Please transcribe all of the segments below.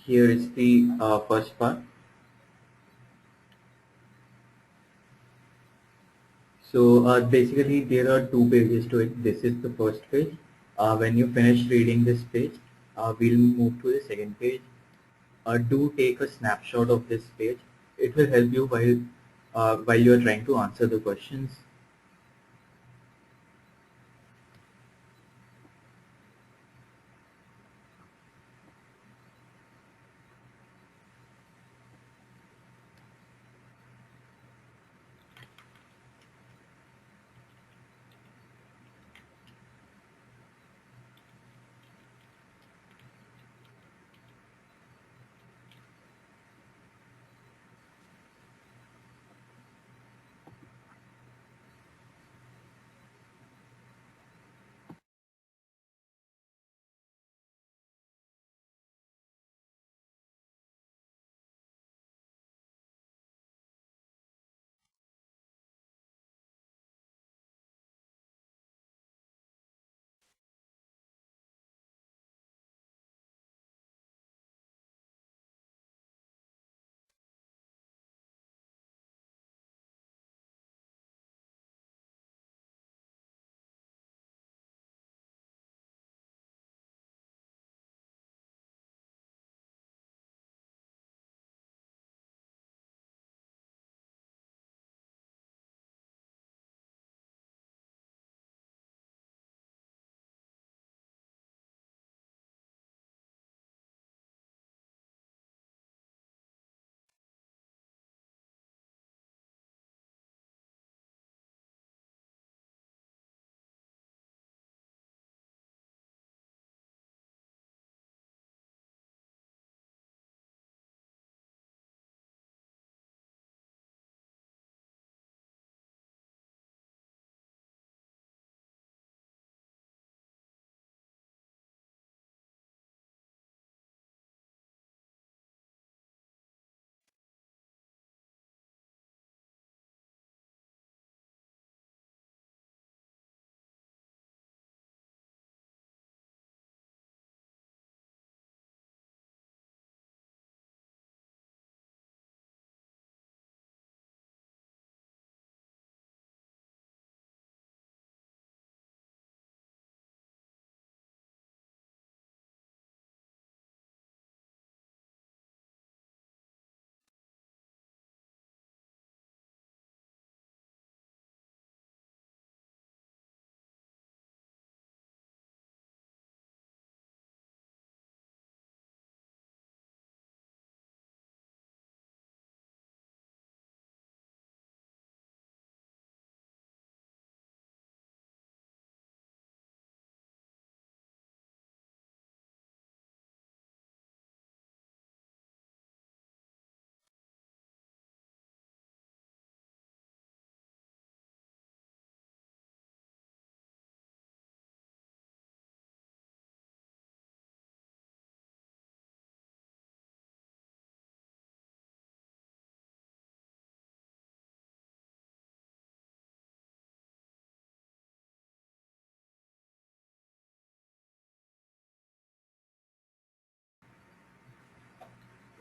Here is the first part. So basically there are two pages to it. This is the first page. When you finish reading this page, we'll move to the second page. Do take a snapshot of this page. It will help you while you are trying to answer the questions.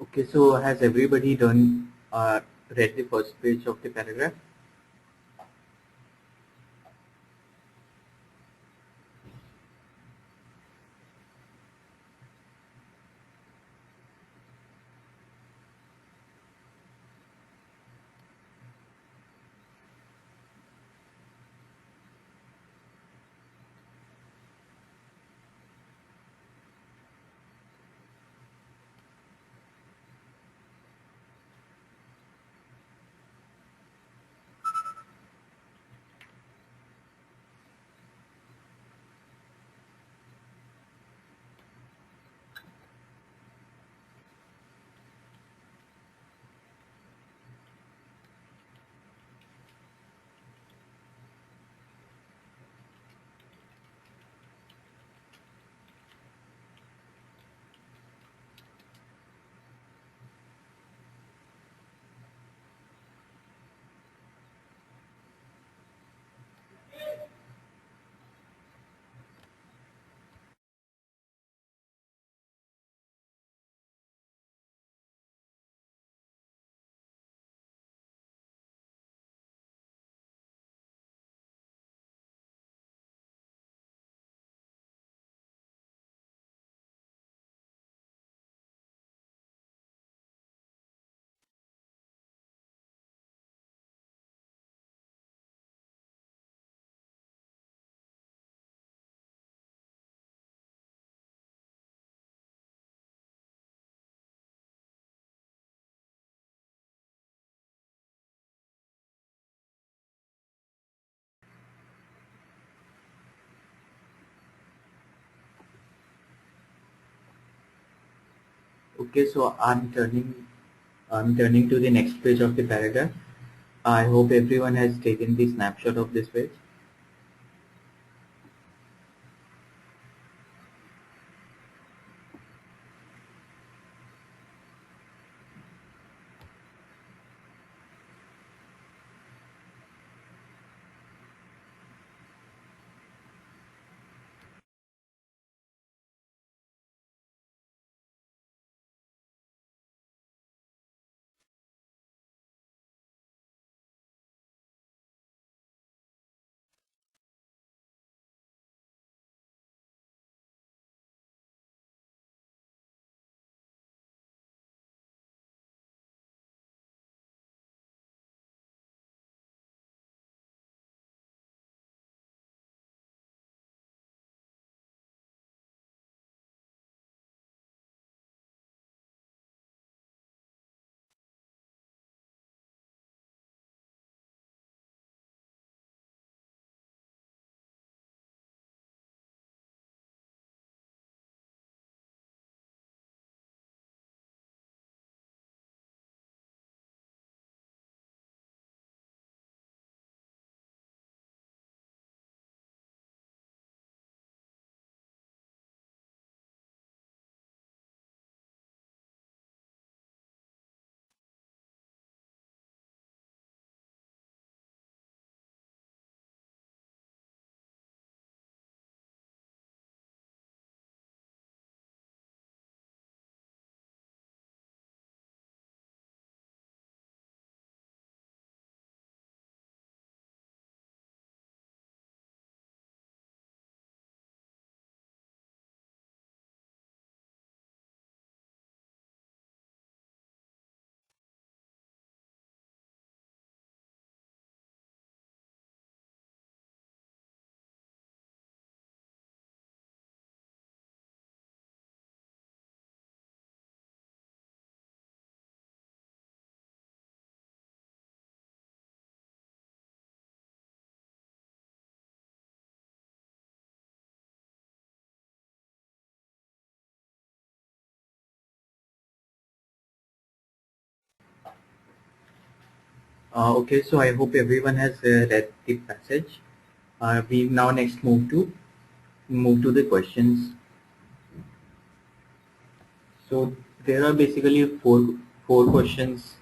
Okay, so has everybody done read the first page of the paragraph? Okay, so I'm turning to the next page of the paragraph. I hope everyone has taken the snapshot of this page. Okay, so I hope everyone has read the passage. We now next move to the questions. So there are basically four questions,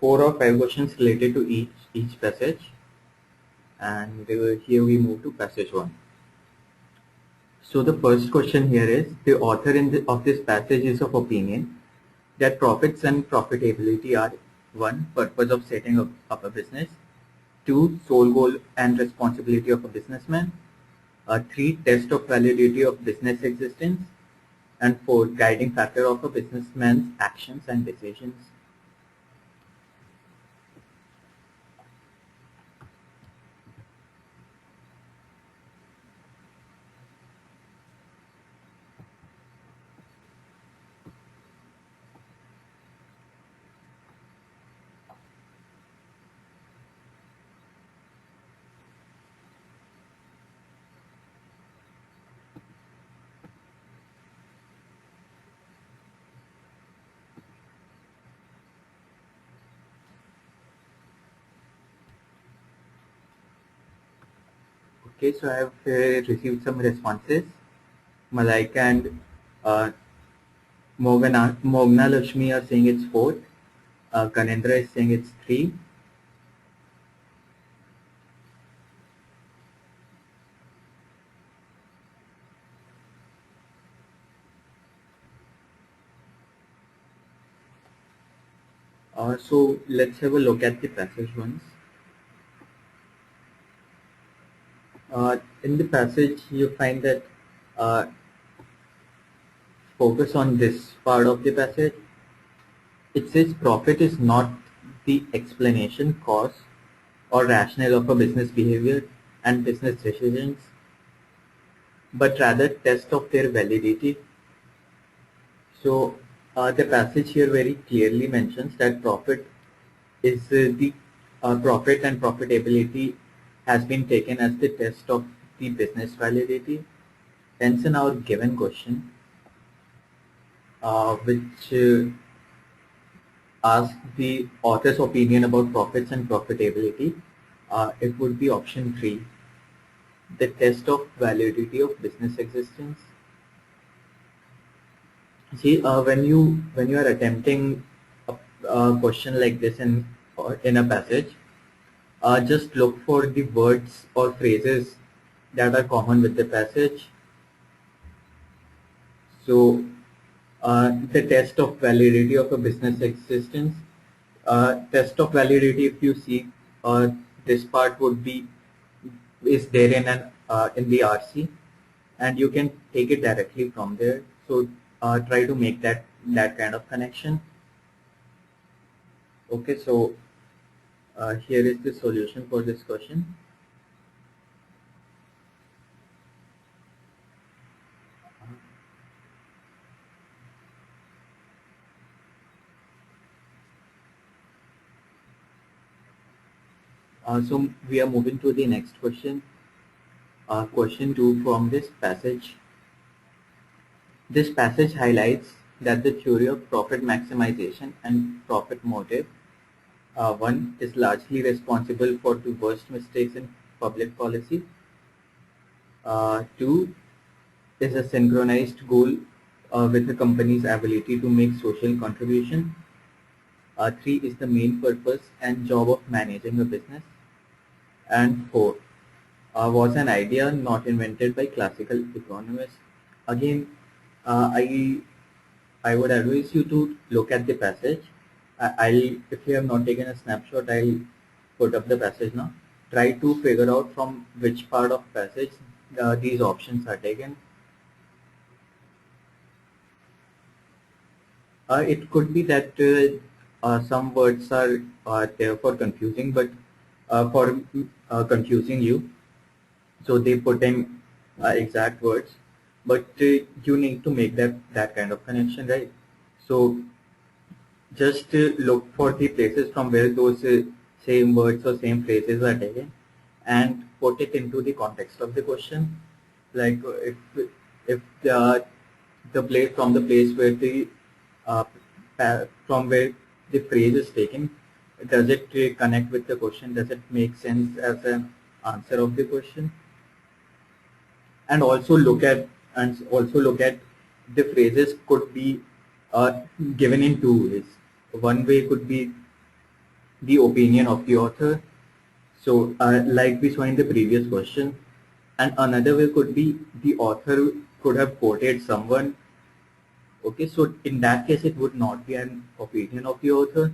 4 or 5 questions related to each passage, and here we move to passage one. So the first question here is, the author of this passage is of opinion that profits and profitability are: 1. Purpose of setting up a business; 2. Sole goal and responsibility of a businessman; 3. Test of validity of business existence; and 4. Guiding factor of a businessman's actions and decisions. Okay, so I have received some responses. Malaika and uh, Mogna Lakshmi are saying it's 4. Kanendra is saying it's 3. So let's have a look at the passage once. In the passage, you find that uh, focus on this part of the passage. It says profit is not the explanation, cause, or rationale of a business behavior and business decisions, but rather test of their validity. So the passage here very clearly mentions that profit and profitability has been taken as the test of the business validity. Hence, in our given question, which asks the author's opinion about profits and profitability. It would be option 3, the test of validity of business existence. See, when you are attempting a question like this in a passage, just look for the words or phrases that are common with the passage. So, the test of validity of a business existence. Test of validity, if you see, this part would be is there in the RC, and you can take it directly from there. So try to make that kind of connection. Okay, so here is the solution for this question. So we are moving to the next question. Question 2 from this passage. This passage highlights that the theory of profit maximization and profit motive, one, is largely responsible for the worst mistakes in public policy. Two, is a synchronized goal with a company's ability to make social contribution. Three, is the main purpose and job of managing a business. And four, was an idea not invented by classical economists. Again, I would advise you to look at the passage. If you have not taken a snapshot, I'll put up the passage now. Try to figure out from which part of passage these options are taken. It could be that some words are there for confusing, but for confusing you, so they put in exact words, but you need to make that kind of connection, right? So just look for the places from where those same words or same phrases are taken, and put it into the context of the question. Like if the place from the place where the uh, from where the phrase is taken, does it connect with the question? Does it make sense as an answer of the question? And also look at the phrases could be given in two ways. One way could be the opinion of the author, so like we saw in the previous question, and another way could be the author could have quoted someone. Okay, so in that case it would not be an opinion of the author,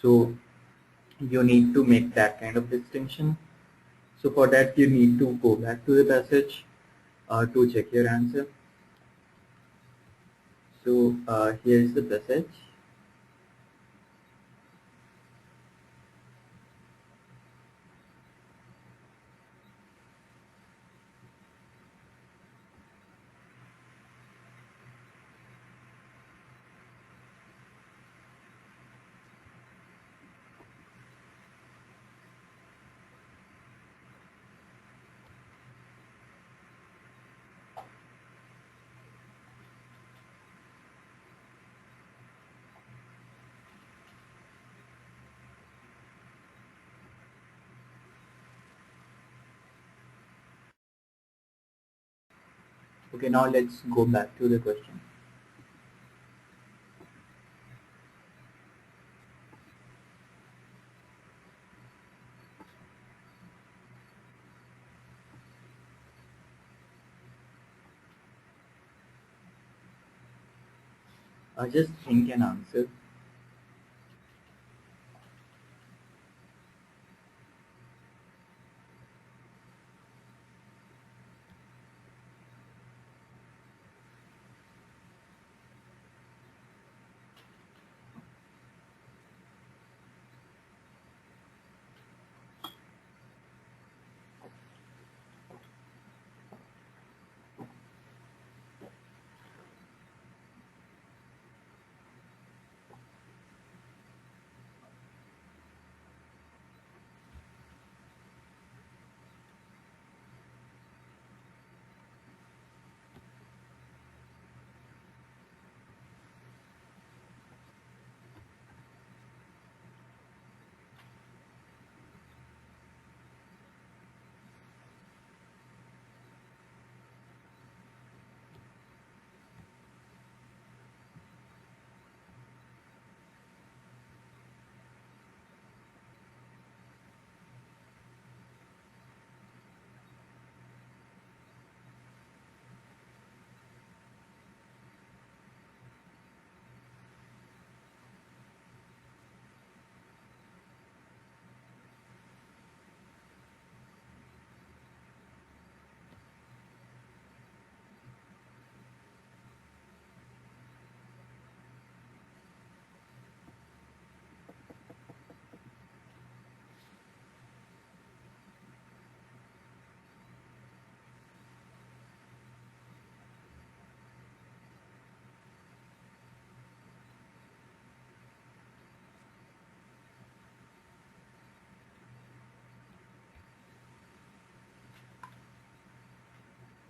so you need to make that kind of distinction. So for that you need to go back to the passage to check your answer. So here is the passage. Okay, now let's go back to the question. Just think and answer.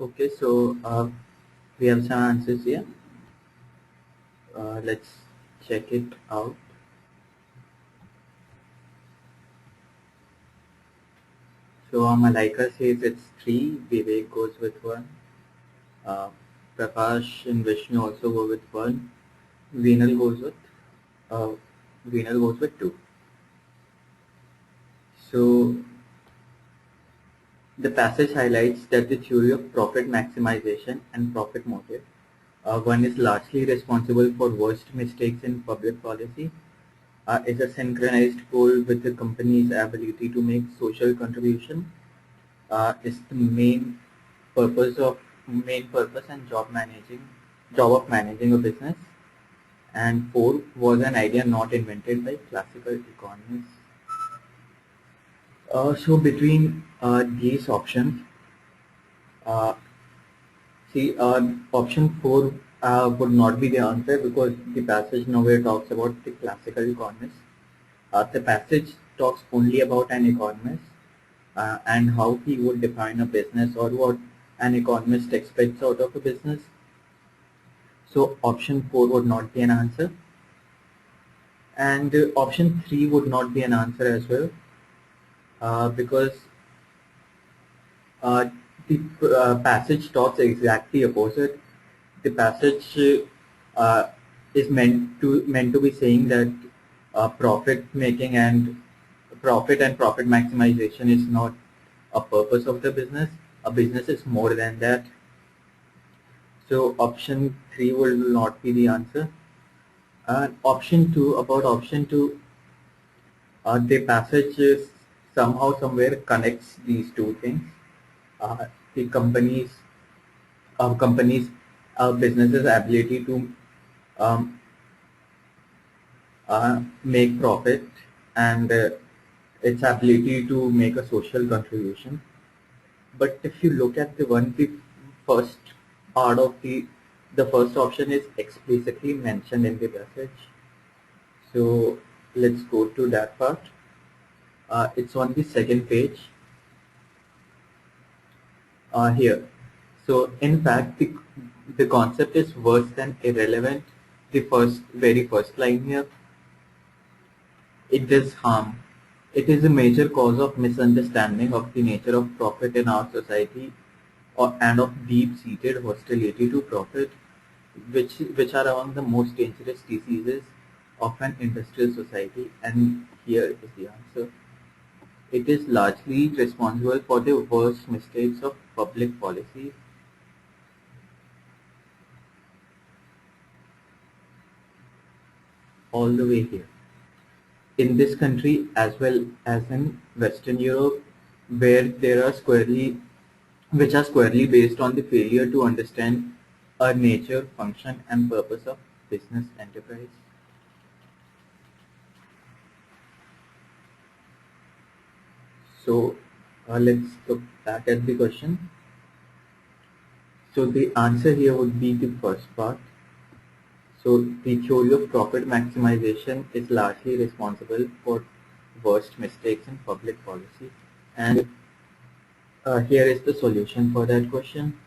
Okay, so we have some answers here. Let's check it out. So Malaika says it's 3, Vivek goes with 1, uh, Prakash and Vishnu also go with 1, Veenal goes with uh, Veenal goes with 2. So the passage highlights that the theory of profit maximization and profit motive, one is largely responsible for worst mistakes in public policy, is a synchronized goal with the company's ability to make social contribution, is the main purpose and job of managing a business, and 4 was an idea not invented by classical economists. So between these options, uh, see, option 4 would not be the answer because the passage nowhere talks about the classical economists. The passage talks only about an economist and how he would define a business or what an economist expects out of a business. So option 4 would not be an answer, and option 3 would not be an answer as well, because uh, the passage talks exactly opposite. The passage uh, is meant to be saying that profit making and profit maximization is not a purpose of the business. A business is more than that. So option 3 will not be the answer. Option 2, the passage is somehow somewhere connects these two things. Uh, the companies, businesses' ability to um, make profit and its ability to make a social contribution. But if you look at the first part of the first option is explicitly mentioned in the passage. So let's go to that part. It's on the second page here. So in fact, the concept is worse than irrelevant. The very first line here, it does harm. It is a major cause of misunderstanding of the nature of profit in our society, and of deep-seated hostility to profit, which are among the most dangerous diseases of an industrial society. And here is the answer. It is largely responsible for the worst mistakes of public policy. All the way here. In this country as well as in Western Europe, where there are which are squarely based on the failure to understand a nature, function, and purpose of business enterprise. So let's look back at the question. So the answer here would be the first part. So the theory of profit maximization is largely responsible for worst mistakes in public policy. And here is the solution for that question.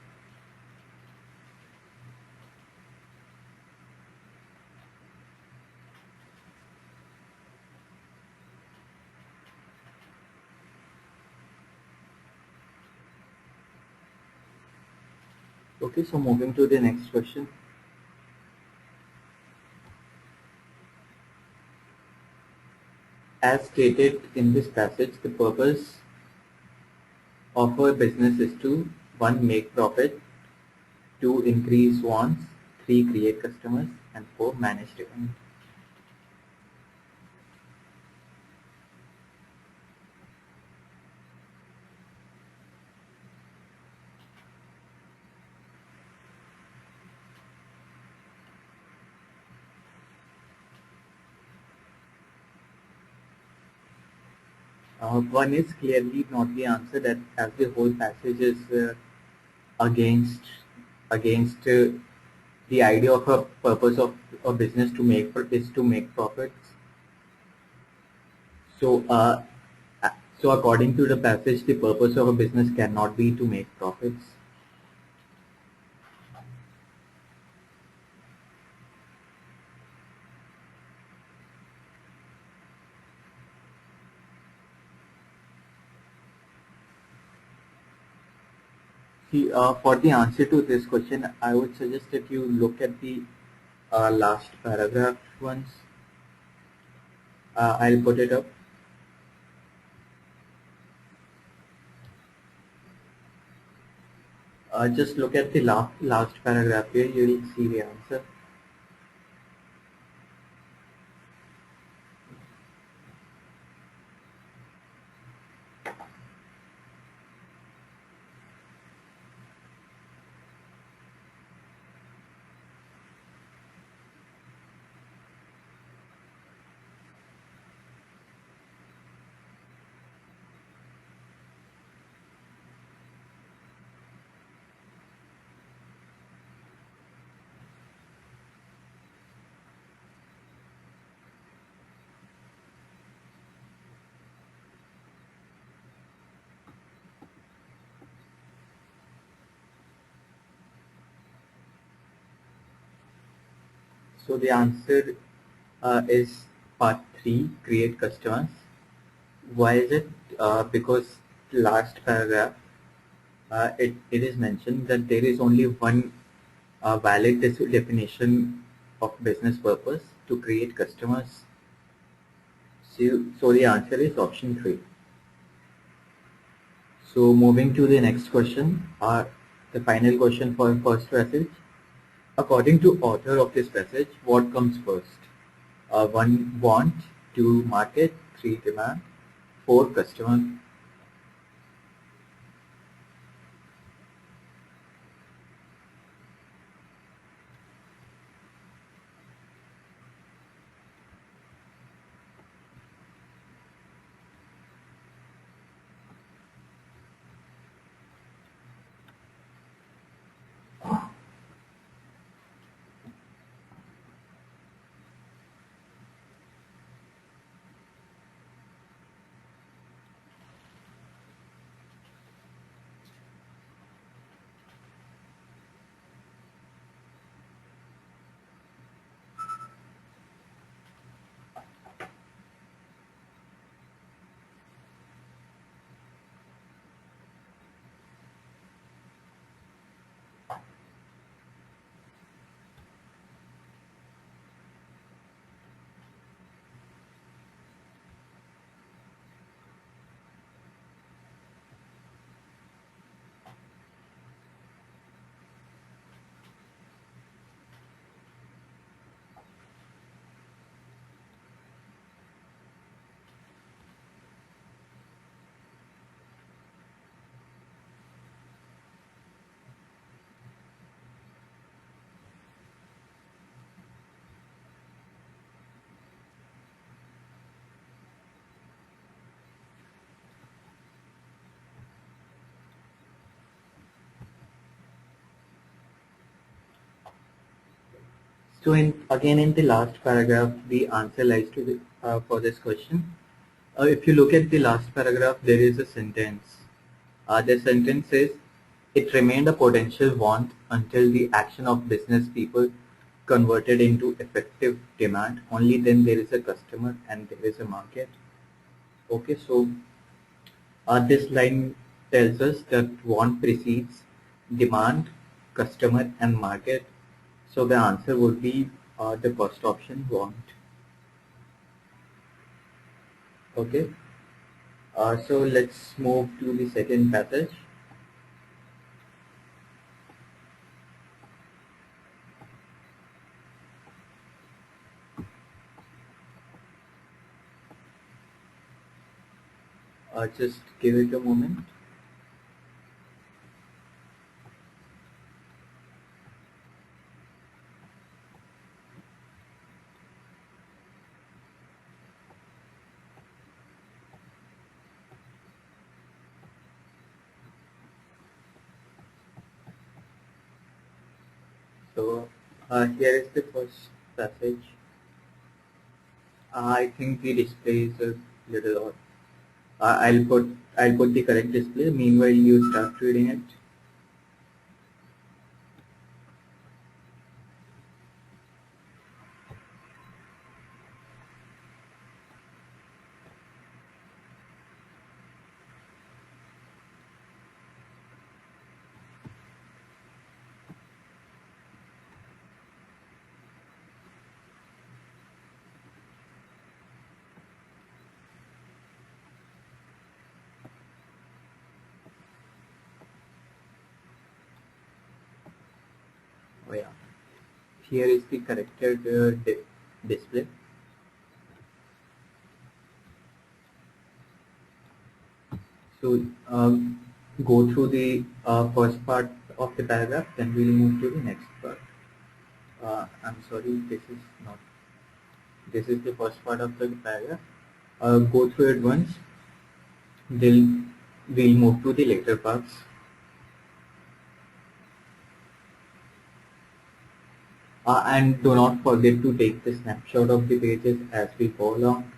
Okay, so moving to the next question. As stated in this passage, the purpose of a business is to 1. Make profit, 2. Increase wants, 3. Create customers, and 4. Manage revenue. One is clearly not the answer, that as the whole passage is against the idea of a purpose of a business to make is to make profits. So so according to the passage, the purpose of a business cannot be to make profits. See, for the answer to this question, I would suggest that you look at the last paragraph once. I'll put it up. Just look at the last paragraph here. You will see the answer. So the answer is part 3, create customers. Why is it? Because last paragraph, it is mentioned that there is only one valid definition of business purpose, to create customers. So the answer is option 3. So moving to the next question, the final question for first passage. According to author of this passage, what comes first? 1 want, 2 market, 3 demand, 4 customer. So again in the last paragraph, the answer lies to for this question. If you look at the last paragraph, there is a sentence. The sentence says, it remained a potential want until the action of business people converted into effective demand. Only then there is a customer and there is a market. Okay, so this line tells us that want precedes demand, customer and market. So the answer would be the first option, want. Okay, so let's move to the second passage. Just give it a moment. So here is the first passage. I think the display is a little odd. I'll put the correct display. Meanwhile, you start reading it. Oh yeah, here is the corrected display. So go through the first part of the paragraph, then we'll move to the next part. I'm sorry, this is not. This is the first part of the paragraph. Go through it once. Then we'll move to the later parts. And do not forget to take the snapshot of the pages as we go along.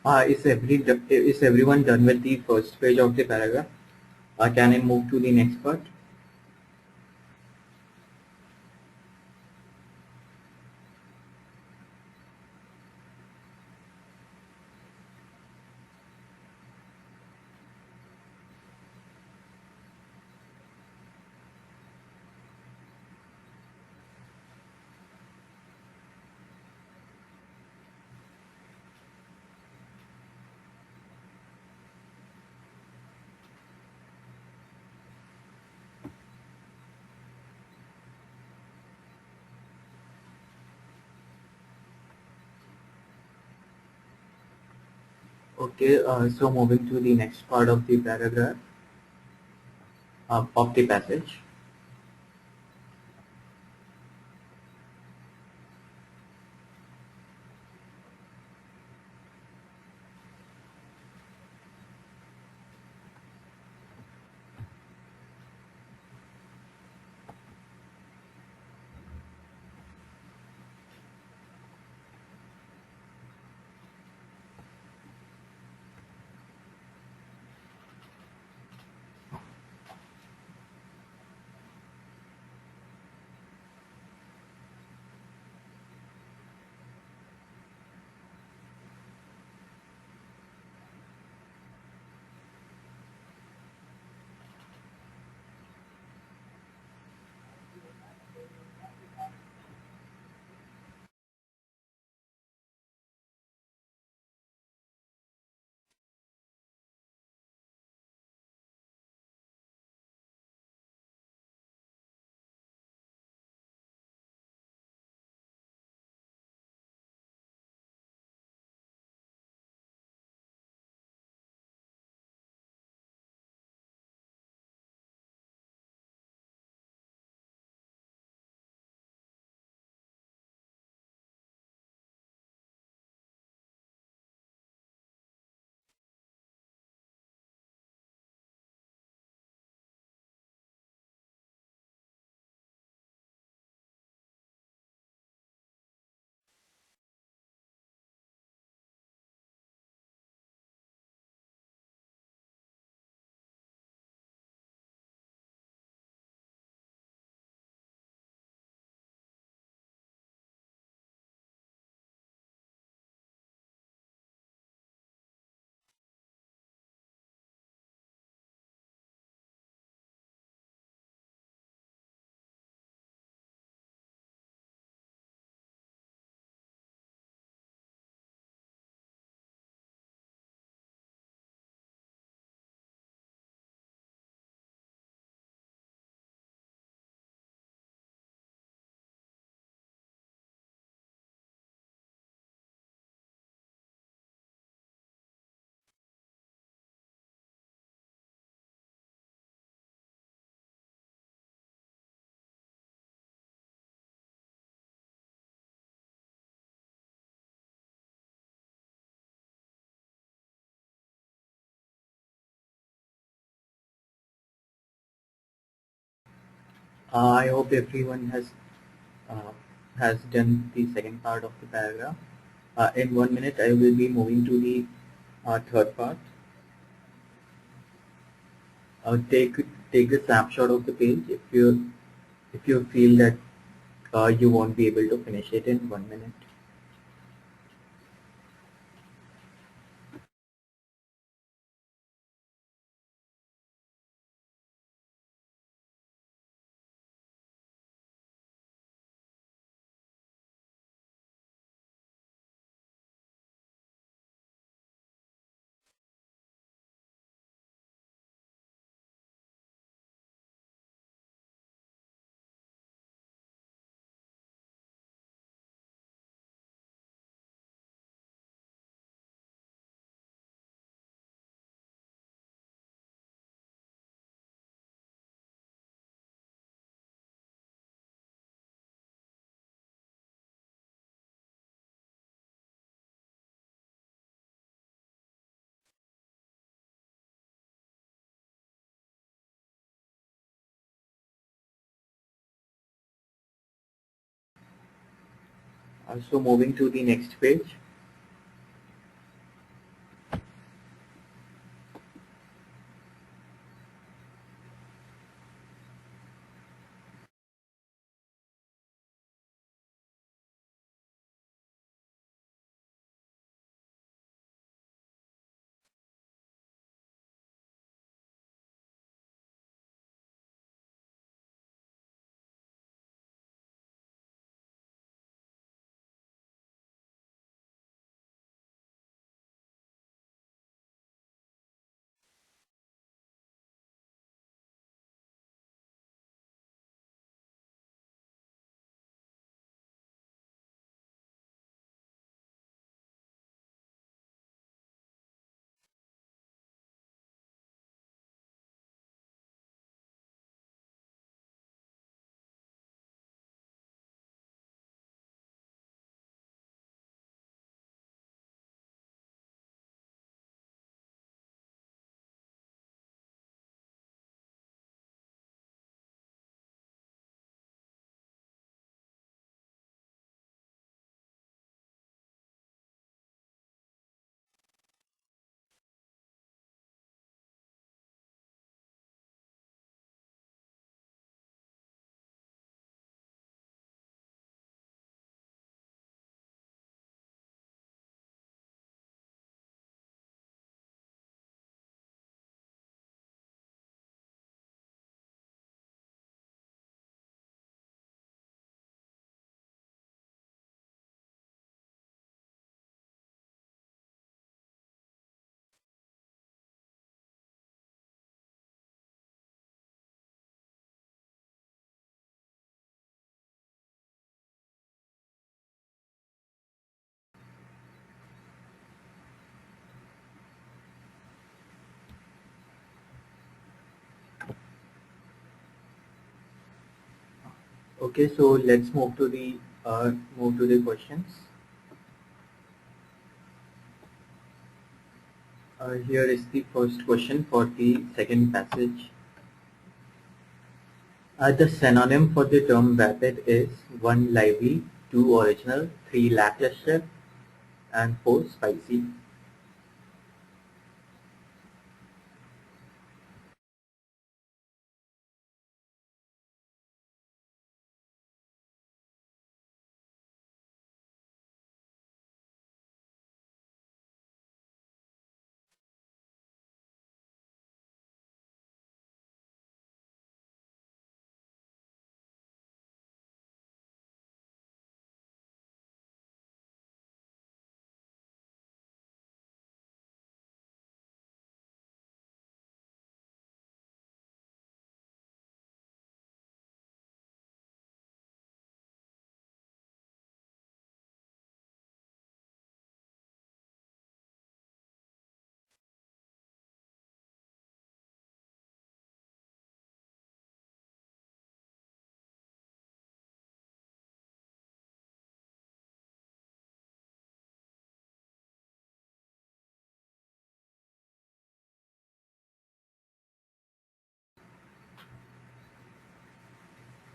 Is everyone done with the first page of the paragraph? Can I move to the next part? Okay, so moving to the next part of the paragraph of the passage. I hope everyone uh, has done the second part of the paragraph. In 1 minute, I will be moving to the third part. Take a snapshot of the page if you feel that you won't be able to finish it in 1 minute. So moving to the next page. Okay, so let's move to the questions. Here is the first question for the second passage. The synonym for the term vapid is 1 lively, 2 original, 3 lackluster, and 4 spicy.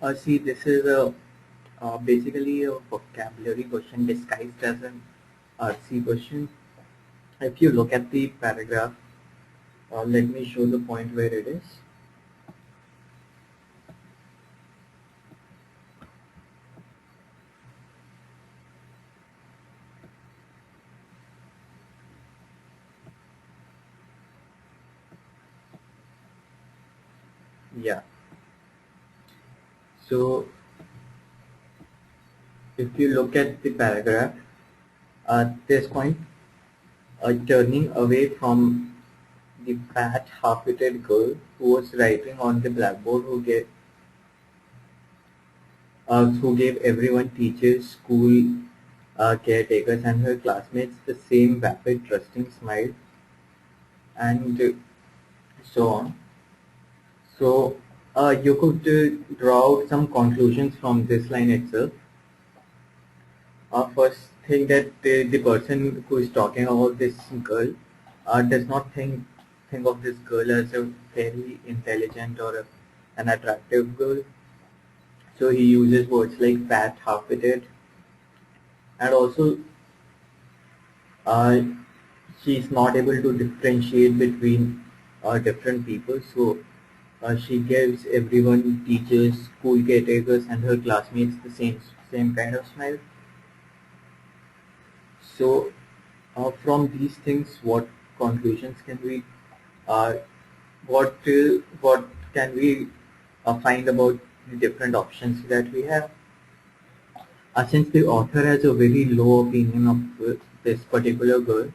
See, this is a basically a vocabulary question disguised as an RC question. If you look at the paragraph, let me show the point where it is. Yeah. So if you look at the paragraph, at this point, turning away from the fat, half-witted girl who was writing on the blackboard, who gave everyone, teachers, school caretakers, and her classmates the same vapid, trusting smile, and so on. So you could draw out some conclusions from this line itself. First thing that the person who is talking about this girl does not think of this girl as a very intelligent or an attractive girl. So he uses words like fat, half-witted, and also uh, she's not able to differentiate between different people. So she gives everyone, teachers, school caretakers, and her classmates the same kind of smile. So from these things, what conclusions can we uh, what can we find about the different options that we have? Since the author has a very low opinion of this particular girl,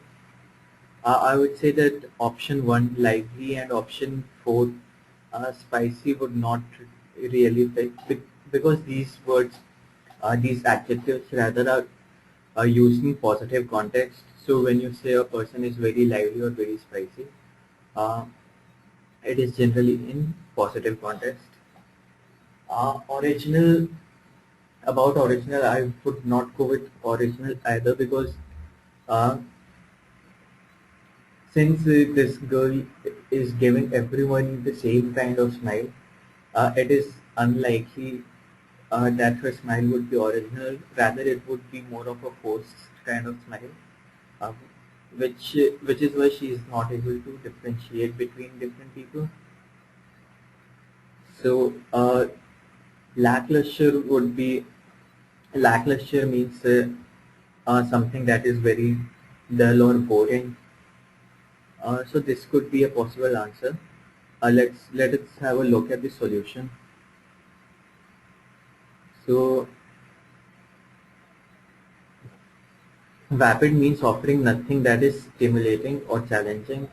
I would say that option 1, lively, and option 4, spicy, would not really fit because these words, these adjectives rather are used in positive context. So when you say a person is very lively or very spicy, uh, it is generally in positive context. Original, about original, I would not go with original either because uh, since this girl is giving everyone the same kind of smile, it is unlikely that her smile would be original. Rather, it would be more of a forced kind of smile, uh, which is why she is not able to differentiate between different people. So, lackluster would be lackluster means something that is very dull or boring. So this could be a possible answer. Let us have a look at the solution. So vapid means offering nothing that is stimulating or challenging,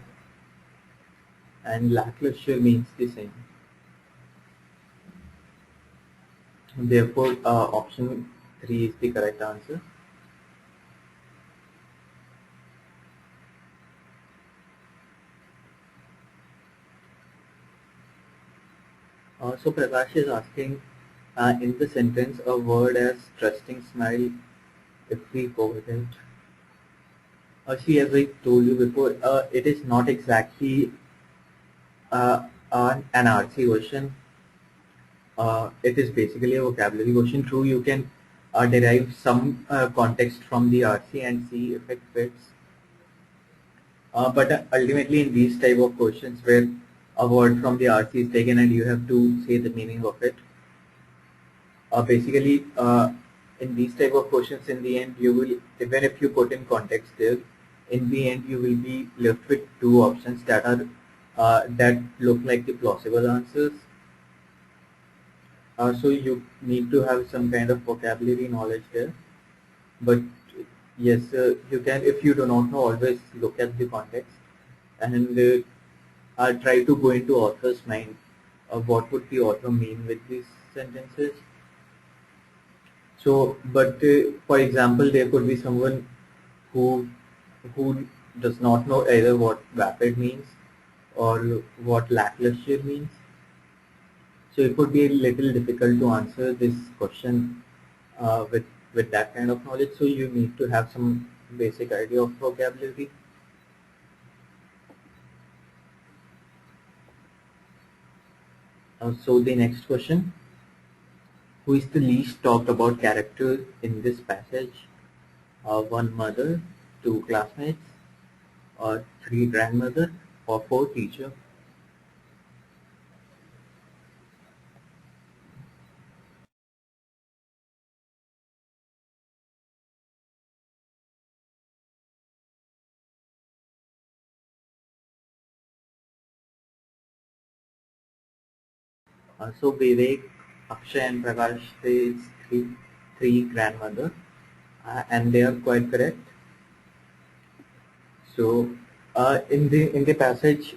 and lackluster means the same. Therefore, option 3 is the correct answer. So Prakash is asking, in the sentence, a word as trusting smile, if we go with it. See, as I told you before, it is not exactly an RC version. It is basically a vocabulary question. True, you can derive some context from the RC and see if it fits. But ultimately, in these type of questions where a word from the RC is taken and you have to say the meaning of it, basically, in these type of questions, in the end, you will, even if you put in context there, in the end, you will be left with two options that are that look like the plausible answers. So you need to have some kind of vocabulary knowledge there. But yes, you can, if you do not know, always look at the context and try to go into author's mind. What would the author mean with these sentences? So, but for example, there could be someone who who does not know either what vapid means or what lackluster means. So it would be a little difficult to answer this question with that kind of knowledge. So you need to have some basic idea of vocabulary. So the next question. Who is the least talked about character in this passage? One mother, two classmates, or three grandmother, or four teacher. So Vivek, Akshay and Prakash is three grandmother, and they are quite correct. So in the passage,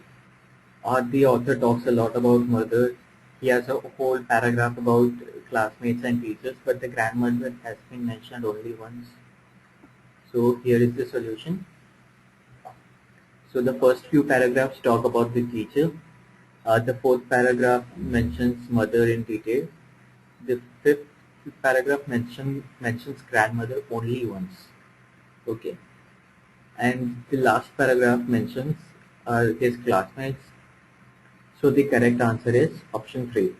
the author talks a lot about mother. He has a whole paragraph about classmates and teachers, but the grandmother has been mentioned only once. So here is the solution. So the first few paragraphs talk about the teacher. The fourth paragraph mentions mother in detail. The fifth paragraph mentions grandmother only once. Okay. And the last paragraph mentions his classmates. So the correct answer is option 3.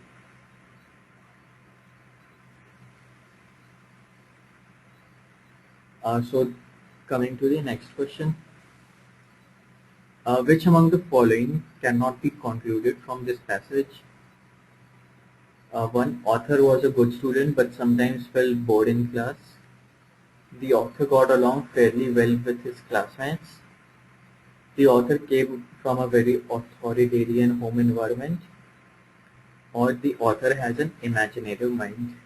So coming to the next question. Which among the following cannot be concluded from this passage? One, author was a good student but sometimes felt bored in class. The author got along fairly well with his classmates. The author came from a very authoritarian home environment. Or the author has an imaginative mind.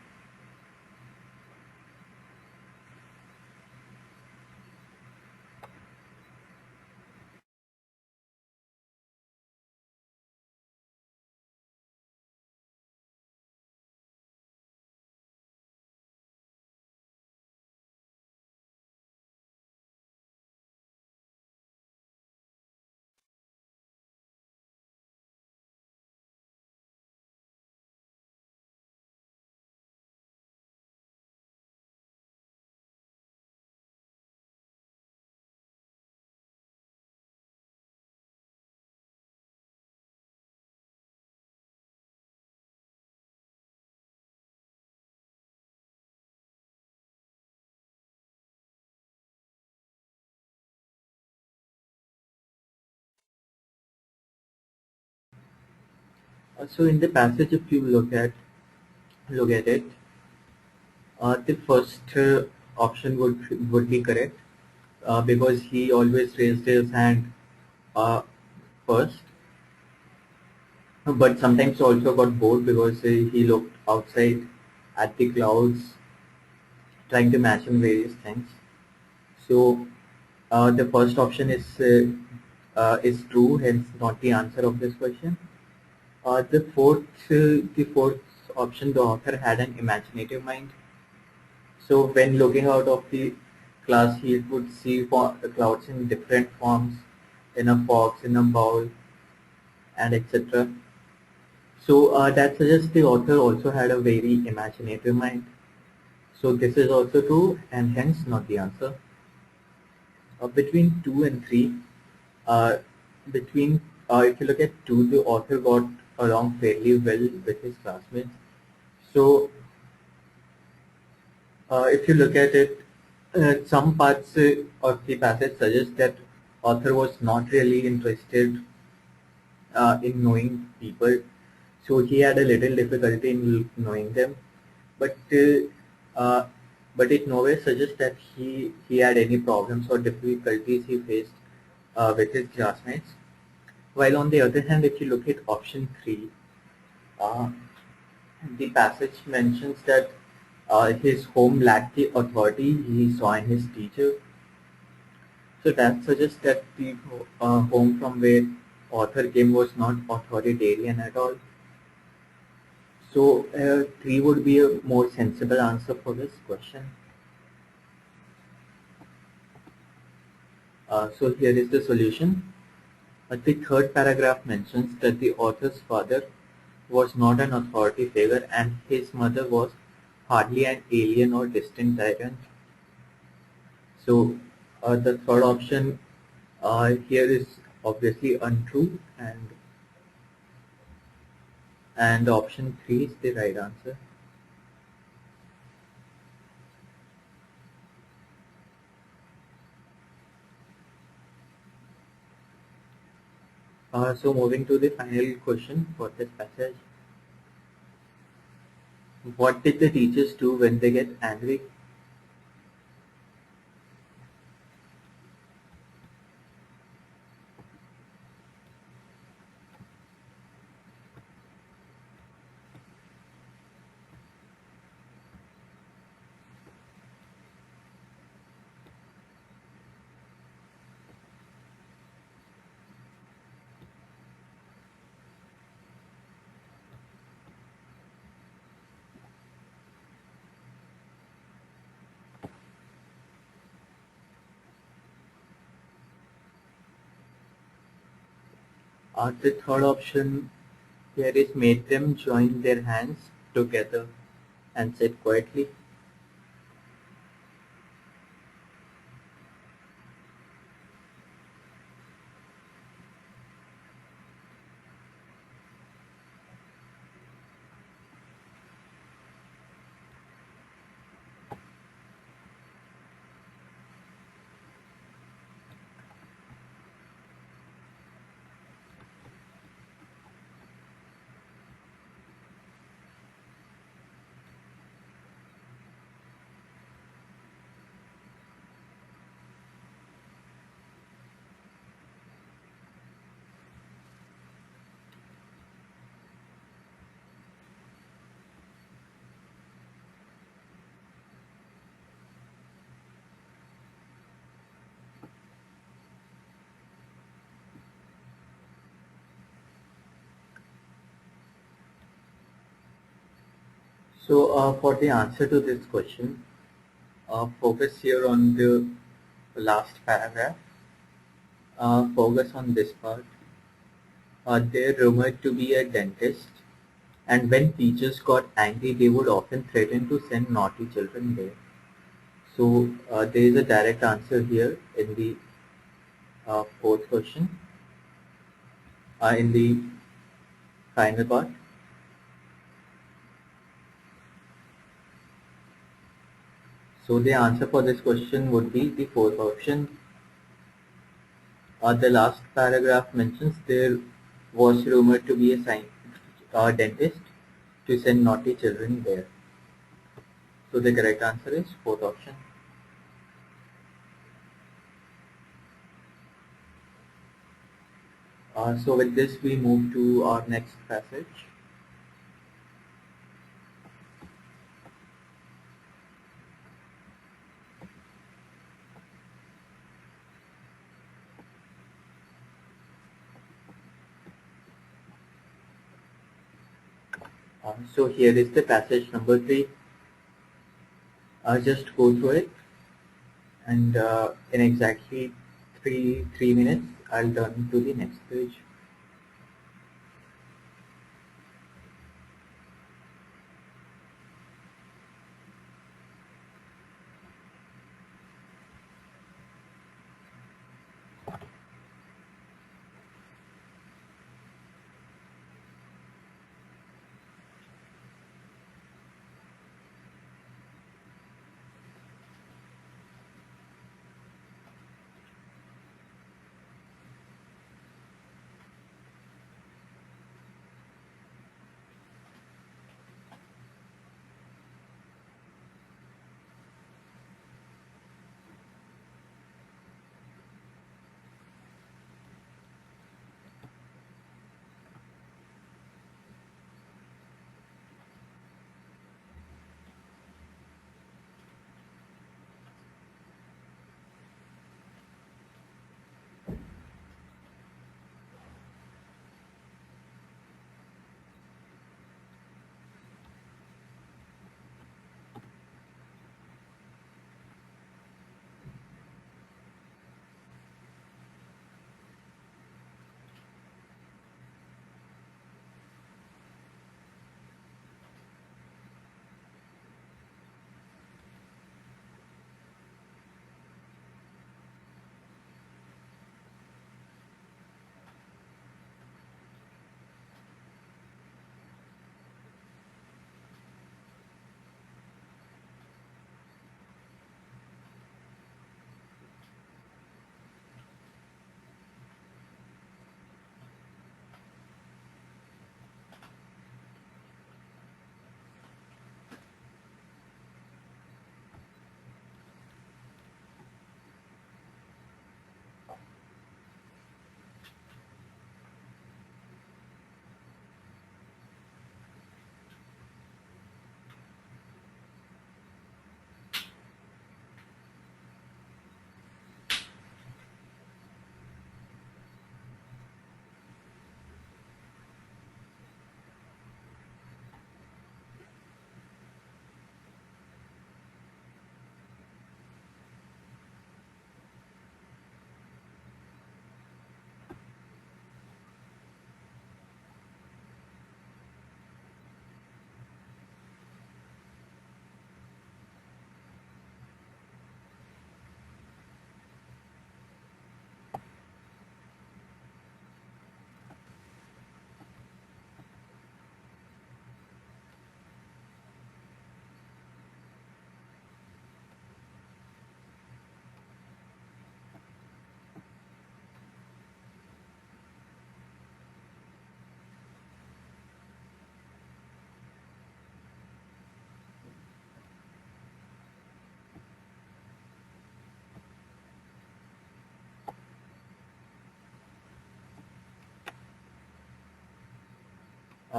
So in the passage, if you look at it, the first option would be correct because he always raised his hand uh, first, but sometimes also got bored because he looked outside at the clouds, trying to imagine various things. So the first option is true, hence not the answer of this question. The fourth option, the author had an imaginative mind. So when looking out of the class, he would see clouds in different forms, in a fox, in a bowl, and etc. So that suggests the author also had a very imaginative mind. So this is also true, and hence not the answer. Between 2 and 3, uh, between if you look at 2, the author got along fairly well with his classmates. So if you look at it, some parts of the passage suggest that author was not really interested in knowing people, so he had a little difficulty in knowing them. But uh, but it nowhere suggests that he had any problems or difficulties he faced with his classmates. While on the other hand, if you look at option 3, uh, the passage mentions that his home lacked the authority he saw in his teacher. So that suggests that the home from where author came was not authoritarian at all. So 3 would be a more sensible answer for this question. So here is the solution. The third paragraph mentions that the author's father was not an authority figure and his mother was hardly an alien or distant tyrant. So the third option here is obviously untrue, and option 3 is the right answer. So moving to the final question for this passage. What did the teachers do when they get angry? The third option here is made them join their hands together and sit quietly. So for the answer to this question, focus here on the last paragraph. Focus on this part. They're rumored to be a dentist, and when teachers got angry, they would often threaten to send naughty children there. So there is a direct answer here in the fourth question, in the final part. So the answer for this question would be the fourth option. The last paragraph mentions there was rumored to be a dentist to send naughty children there. So the correct answer is fourth option. So with this we move to our next passage. So here is the passage number 3. I'll just go through it, and in exactly three minutes I'll turn to the next page.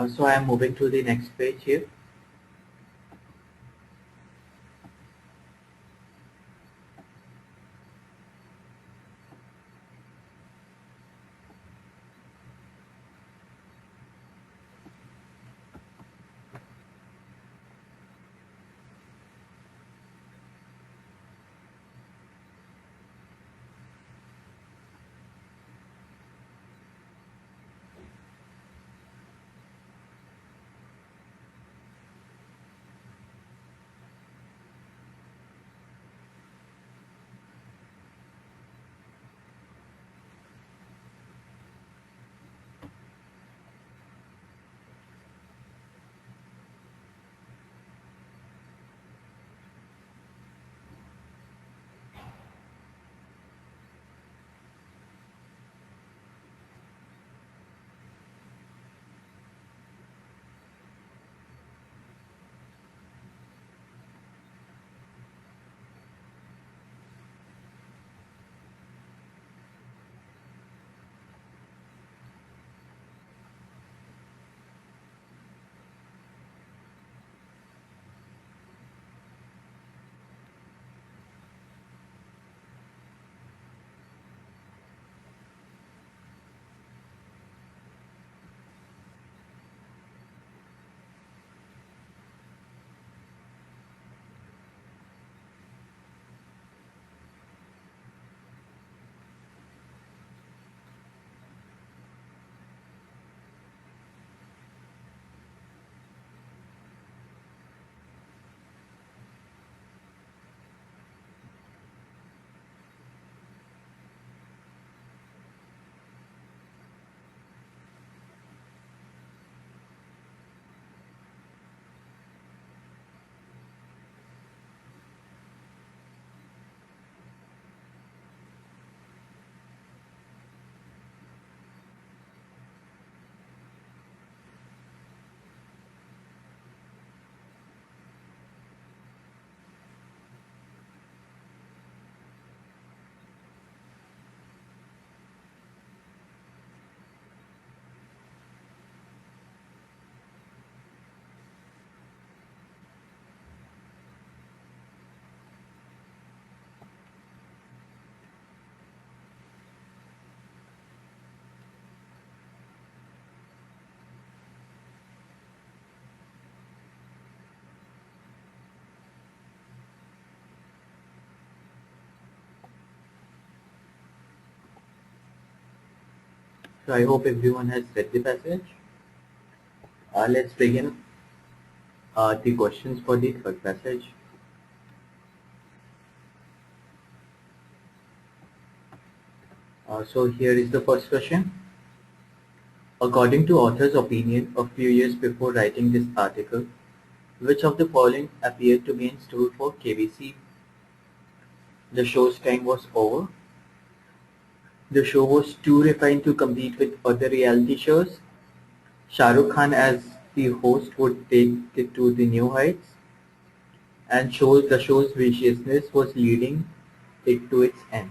So I am moving to the next page here. So I hope everyone has read the passage. Let's begin the questions for the third passage. So here is the first question. According to author's opinion, a few years before writing this article, which of the following appeared to be in store for KBC? The show's time was over. The show was too refined to compete with other reality shows. Shah Rukh Khan as the host would take it to the new heights. And the show's viciousness was leading it to its end.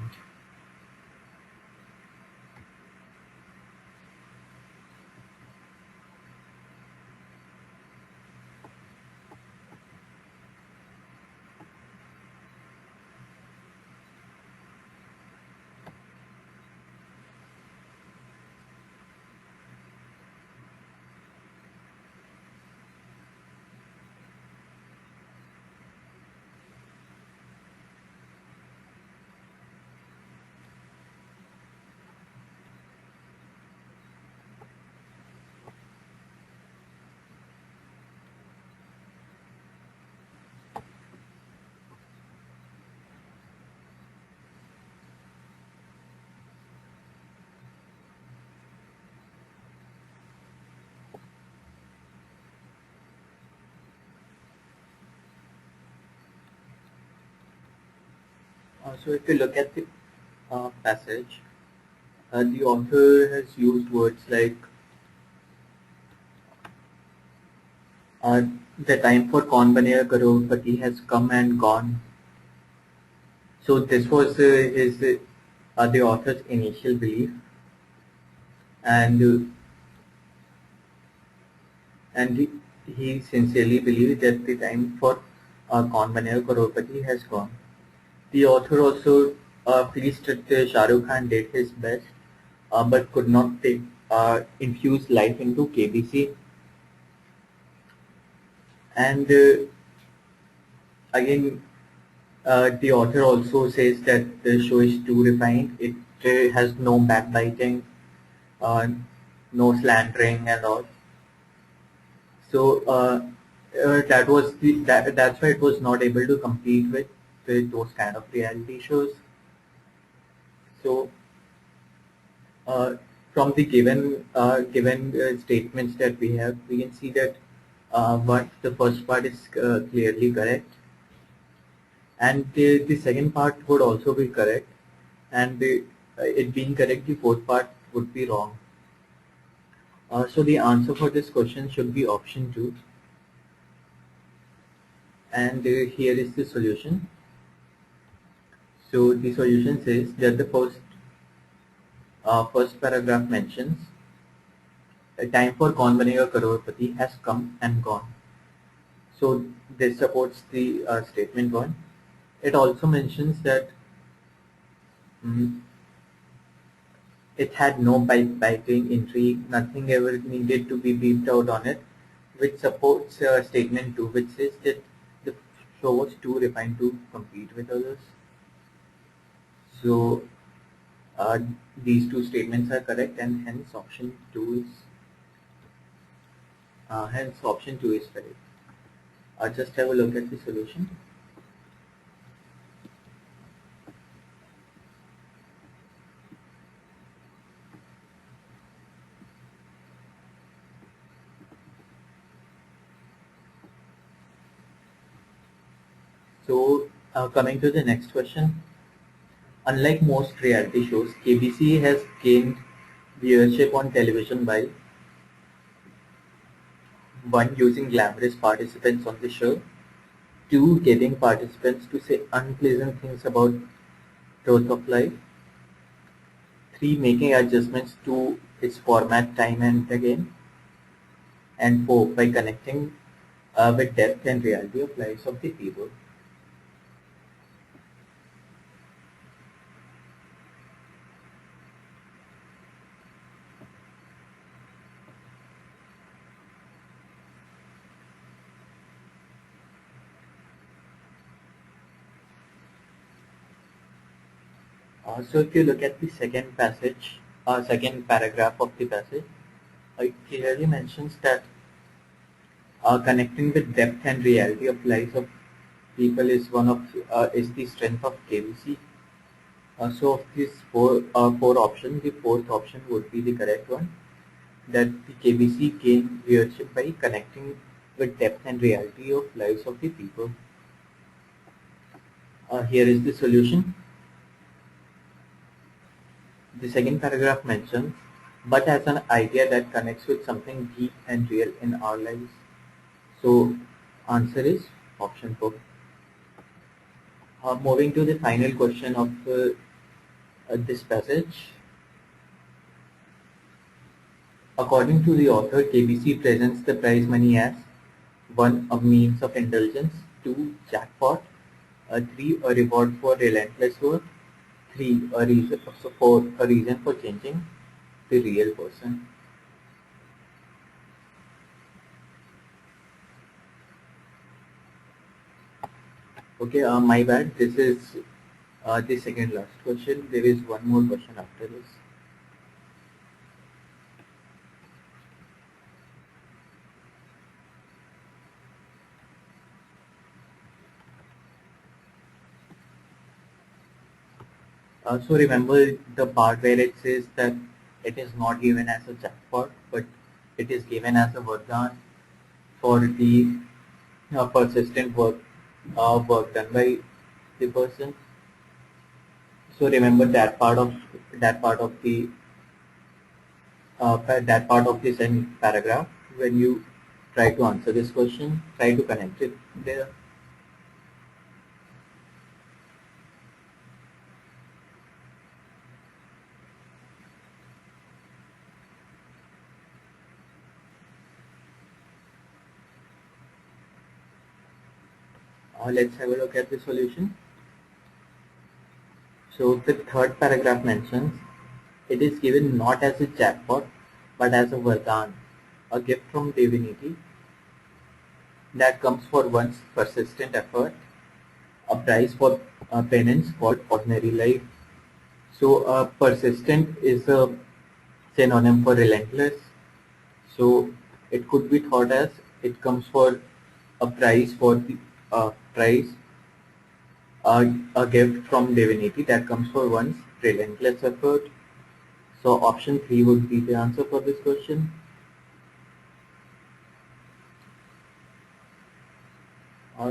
So if you look at the passage, the author has used words like uh, the time for Kaun Banega Crorepati has come and gone. So this was the author's initial belief, and and he sincerely believes that the time for Kaun Banega Crorepati has gone. The author also feels that Shah Rukh Khan did his best, but could not infuse life into KBC. And again, the author also says that the show is too refined. It has no backbiting, uh, no slandering, and all. So that's why it was not able to compete with those kind of reality shows. So uh, from the given statements that we have, we can see that what the first part is clearly correct, and the second part would also be correct, and it being correct, the fourth part would be wrong. So the answer for this question should be option 2, and here is the solution. So the solution says that the first paragraph mentions the time for Kaun Banega Crorepati has come and gone. So this supports the statement 1. It also mentions that mm, it had no biting intrigue, nothing ever needed to be beeped out on it, which supports statement 2, which says that the show was too refined to compete with others. So uh, these two statements are correct, and hence option 2 is correct. Just have a look at the solution. So coming to the next question. Unlike most reality shows, KBC has gained viewership on television by 1. Using glamorous participants on the show, 2. Getting participants to say unpleasant things about truth of life, 3. Making adjustments to its format time and again, and 4. By connecting with depth and reality of lives of the people. So if you look at the second paragraph of the passage, it clearly mentions that connecting with depth and reality of lives of people is the strength of KBC. So of these four options, the fourth option would be the correct one. That the KBC gained viewership by connecting with depth and reality of lives of the people. Here is the solution. The second paragraph mentions, but as an idea that connects with something deep and real in our lives. So answer is option 4. Moving to the final question of this passage. According to the author, KBC presents the prize money as 1. A means of indulgence, 2. Jackpot, 3. A reward for relentless work, 3. A reason for changing the real person. Okay, my bad. This is the second last question. There is one more question after this. So remember the part where it says that it is not given as a jackpot, but it is given as a vardhan for the persistent work done by the person. So remember that part of the same paragraph when you try to answer this question. Try to connect it there. Let's have a look at the solution. So the third paragraph mentions it is given not as a jackpot but as a vardhan, a gift from divinity that comes for one's persistent effort, a prize for penance called ordinary life. So persistent is a synonym for relentless. So it could be thought as it comes for a prize for the prize, a gift from divinity that comes for one's relentless effort. So option 3 would be the answer for this question.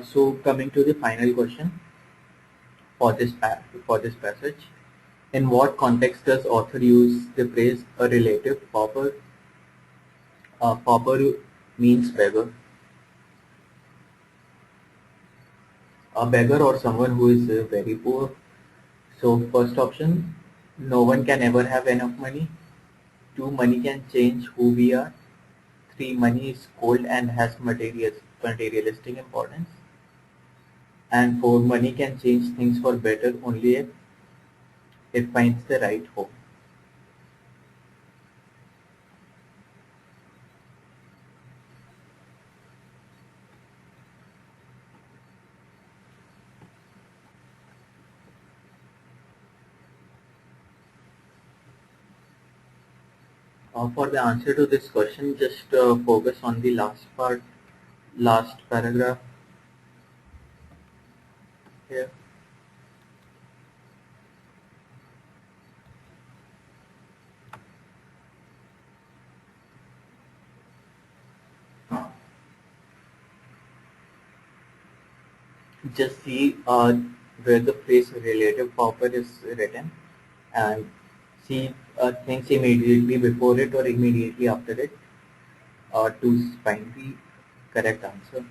So coming to the final question for this passage, in what context does author use the phrase a relative pauper? Pauper means beggar. A beggar or someone who is very poor. So first option, no one can ever have enough money. 2, money can change who we are. 3, money is cold and has materialistic importance. And 4, money can change things for better only if it finds the right home. For the answer to this question, just focus on the last part, last paragraph here. Just see where the phrase relative pauper is written and see things immediately before it or immediately after it to find the correct answer.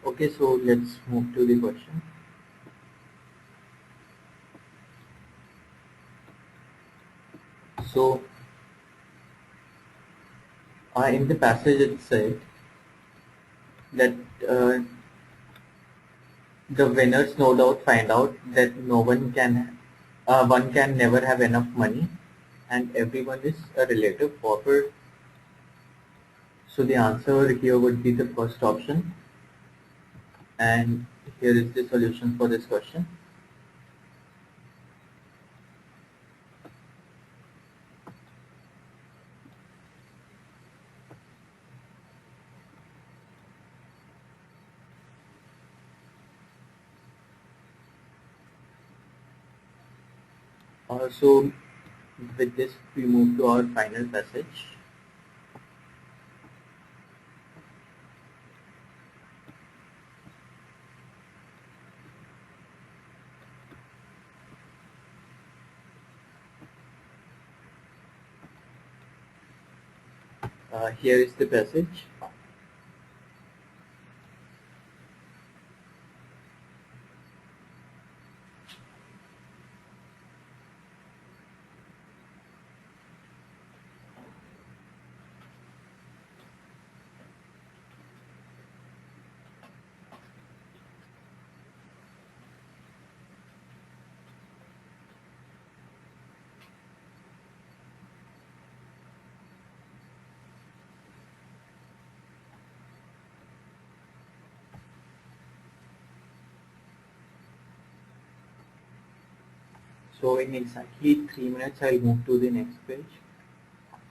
Okay, so let's move to the question. So in the passage it said that uh, the winners no doubt find out that one can never have enough money and everyone is a relative pauper. So the answer here would be the first option, and here is the solution for this question. So with this we move to our final passage. Here is the passage. So in exactly 3 minutes I'll move to the next page.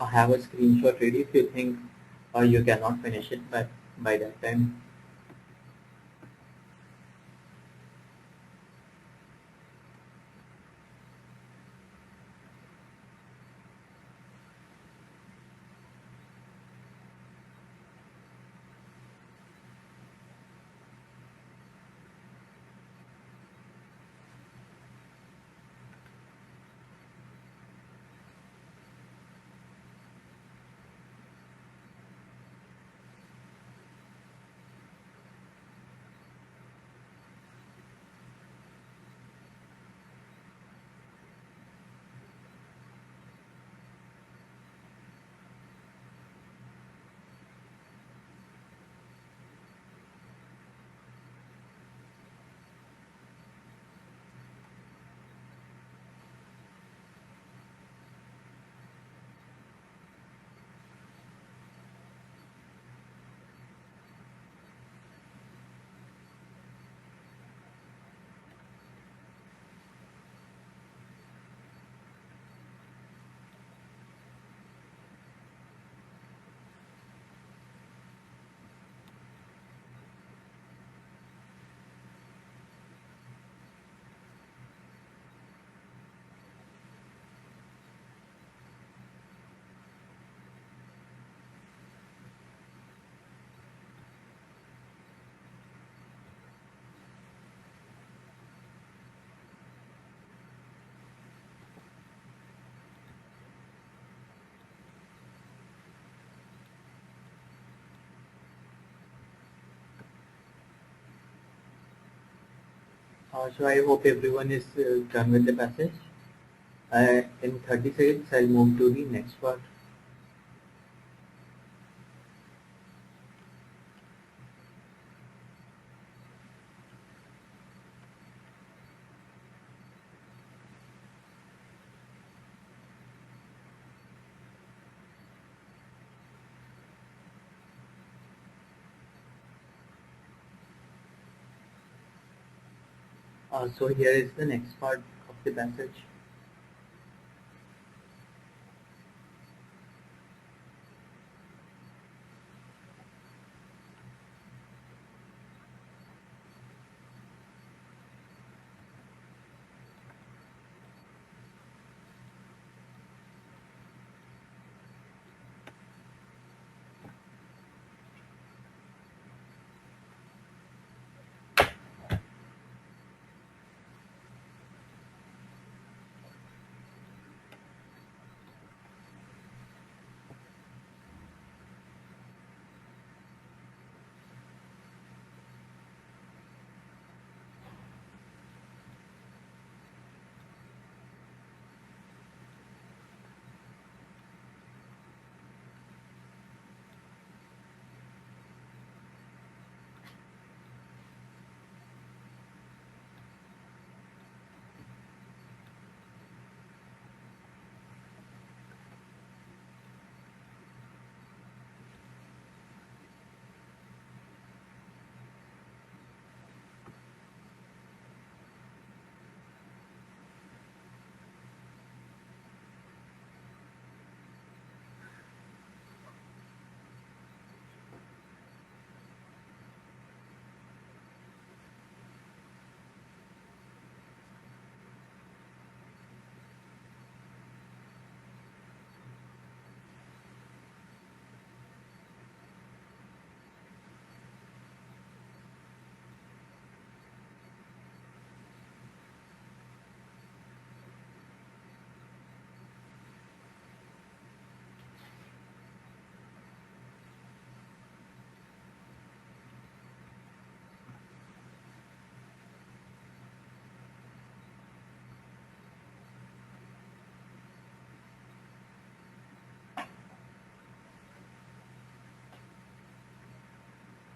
have a screenshot ready if you think you cannot finish it by that time. So I hope everyone is done with the passage. In 30 seconds, I'll move to the next part. So here is the next part of the passage.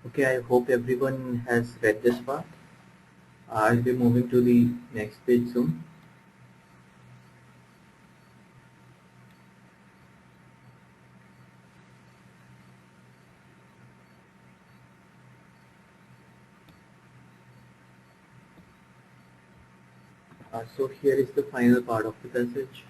Okay, I hope everyone has read this part. I'll be moving to the next page soon. So here is the final part of the passage.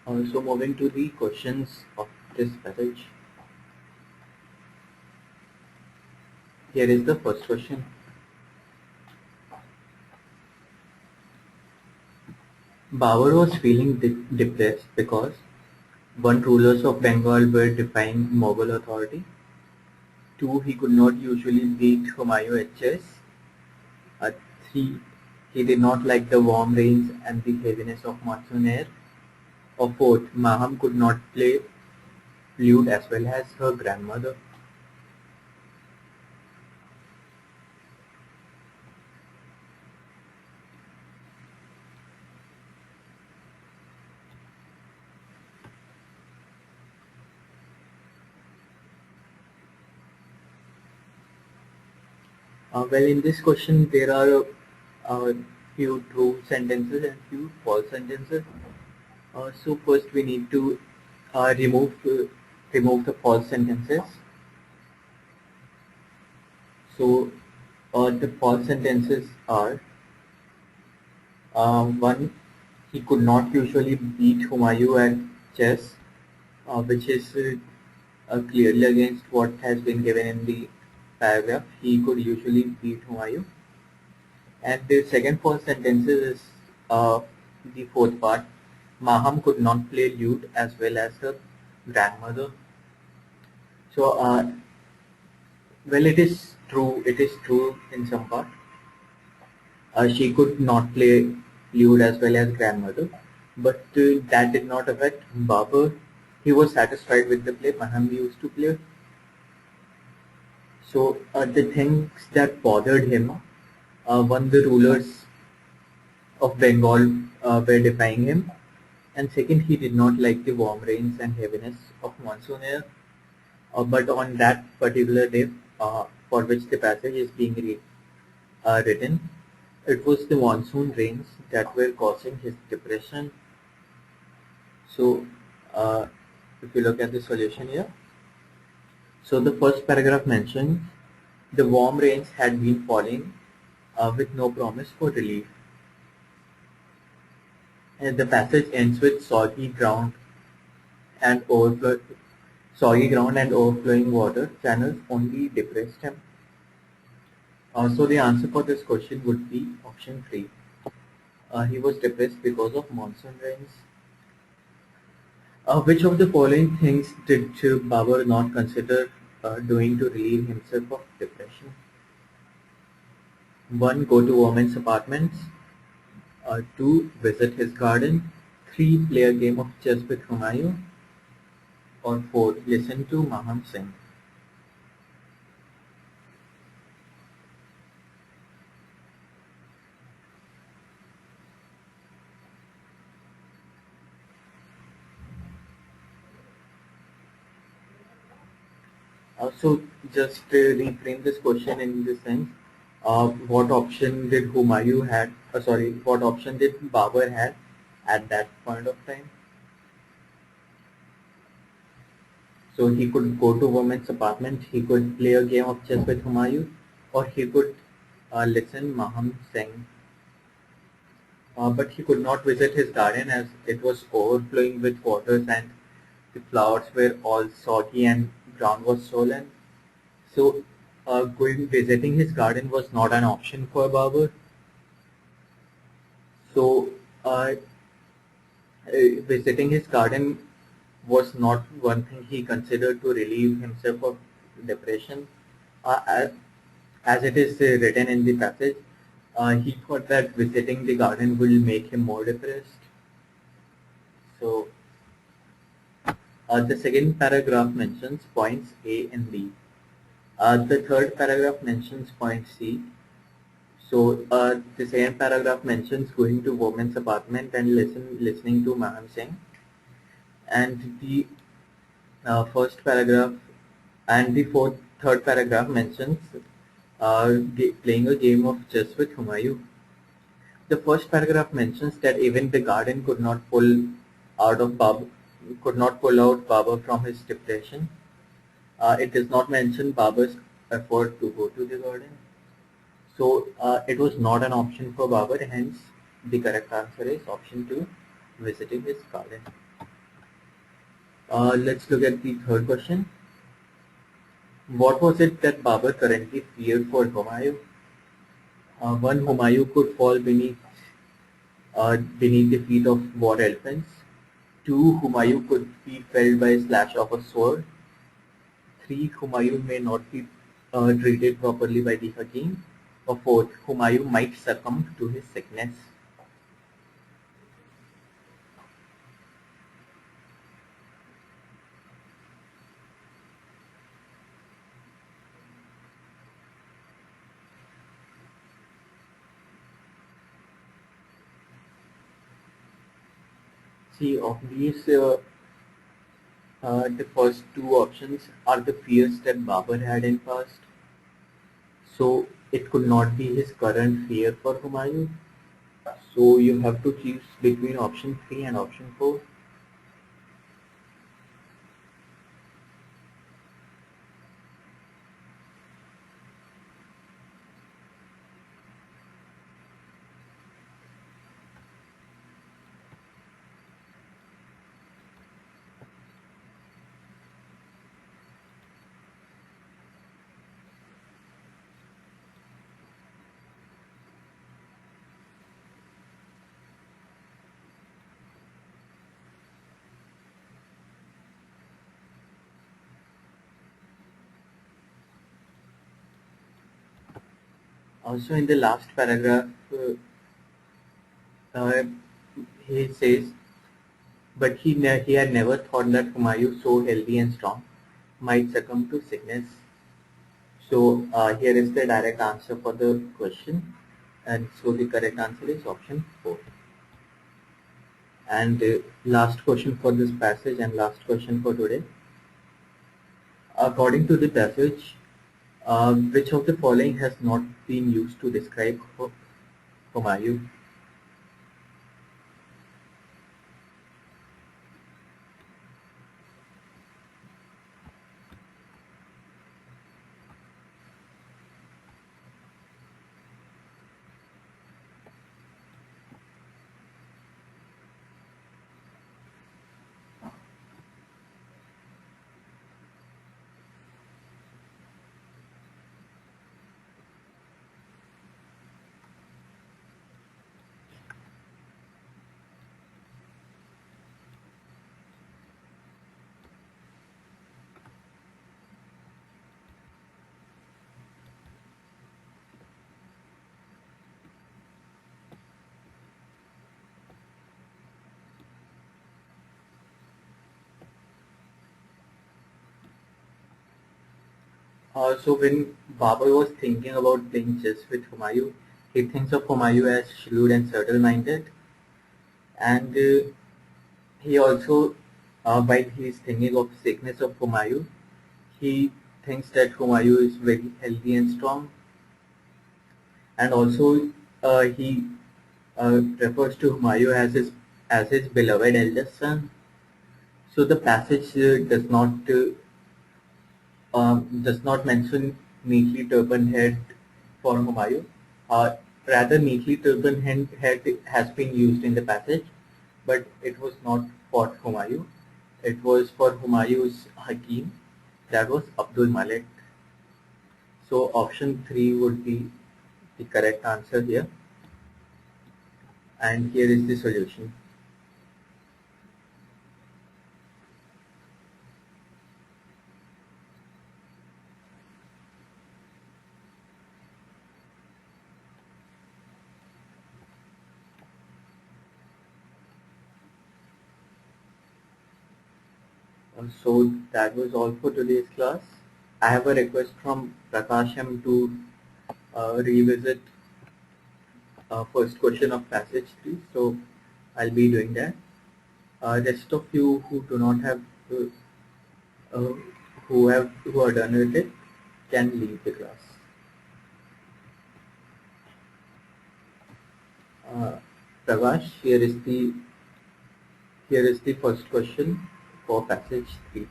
So moving to the questions of this passage. Here is the first question. Babur was feeling depressed because one, rulers of Bengal were defying Mughal authority. Two, he could not usually beat Humayun at chess. Uh, Three, he did not like the warm rains and the heaviness of monsoon air. Or fourth, Maham could not play flute as well as her grandmother. Well, in this question, there are few true sentences and few false sentences. So first, we need to remove the false sentences. So the false sentences are one, he could not usually beat Humayun at chess, which is clearly against what has been given in the paragraph. He could usually beat Humayun. And the second false sentence is the fourth part. Maham could not play lute as well as her grandmother. So, well, it is true. It is true in some part. She could not play lute as well as grandmother, but that did not affect Babur. He was satisfied with the play Maham used to play. So the things that bothered him, one, the rulers of Bengal were defying him, and second, he did not like the warm rains and heaviness of monsoon air. But on that particular day, for which the passage is being written, it was the monsoon rains that were causing his depression. So, if you look at the solution here, so the first paragraph mentions the warm rains had been falling with no promise for relief. And the passage ends with and overflow, soggy ground and overflowing water channels only depressed him. So the answer for this question would be option 3. He was depressed because of monsoon rains. Which of the following things did Babur not consider doing to relieve himself of depression? 1. Go to women's apartments. 2. Visit his garden. 3. Play a game of chess with Humayun. Or 4. Listen to Maham sing. So just reframe this question in this sense. What option did Humayun had? What option did Babur had at that point of time? So he could go to woman's apartment. He could play a game of chess with Humayun, or he could listen Maham sing. But he could not visit his garden as it was overflowing with waters and the flowers were all soggy and ground was swollen. So, going visiting his garden was not an option for Babur. So, visiting his garden was not one thing he considered to relieve himself of depression. Uh, as it is written in the passage, he thought that visiting the garden will make him more depressed. So, the second paragraph mentions points A and B. The third paragraph mentions point C. So the second paragraph mentions going to woman's apartment and listening to Maham sing, and the first paragraph and the third paragraph mentions playing a game of chess with Humayun. The first paragraph mentions that even the garden could not pull out Baba from his depression. It does not mention Baba's effort to go to the garden. So it was not an option for Babur, hence the correct answer is option 2, visiting his garden. Let's look at the third question. What was it that Babur currently feared for Humayun? One, Humayun could fall beneath the feet of war elephants. Two, Humayun could be felled by a slash of a sword. Three, Humayun may not be treated properly by the Hakim. Or fourth, Humayun might succumb to his sickness. See, of these, the first two options are the fears that Babur had in past. So it could not be his current fear for Humayun. So you have to choose between option 3 and option 4. Also in the last paragraph, uh, he says, but he had never thought that Humayun, so healthy and strong, might succumb to sickness. So here is the direct answer for the question, and so the correct answer is option 4. And last question for this passage and last question for today. According to the passage, which of the following has not been used to describe Humayun? So when Babur was thinking about playing chess with Humayun, he thinks of Humayun as shrewd and subtle-minded, and he also, while he is thinking of sickness of Humayun, he thinks that Humayun is very healthy and strong, and also he refers to Humayun as his beloved eldest son. So the passage does not mention neatly turbaned head for Humayun. Uh, Rather, neatly turbaned head has been used in the passage, but it was not for Humayun. It was for Humayun's Hakim, that was Abdul Malik. So option 3 would be the correct answer here, and here is the solution. So that was all for today's class. I have a request from Prakasham to revisit first question of passage 3, so I'll be doing that. Rest of you who do not have uh, uh, who are done with it can leave the class. Uh, Prakash, here is the first question for passage 3.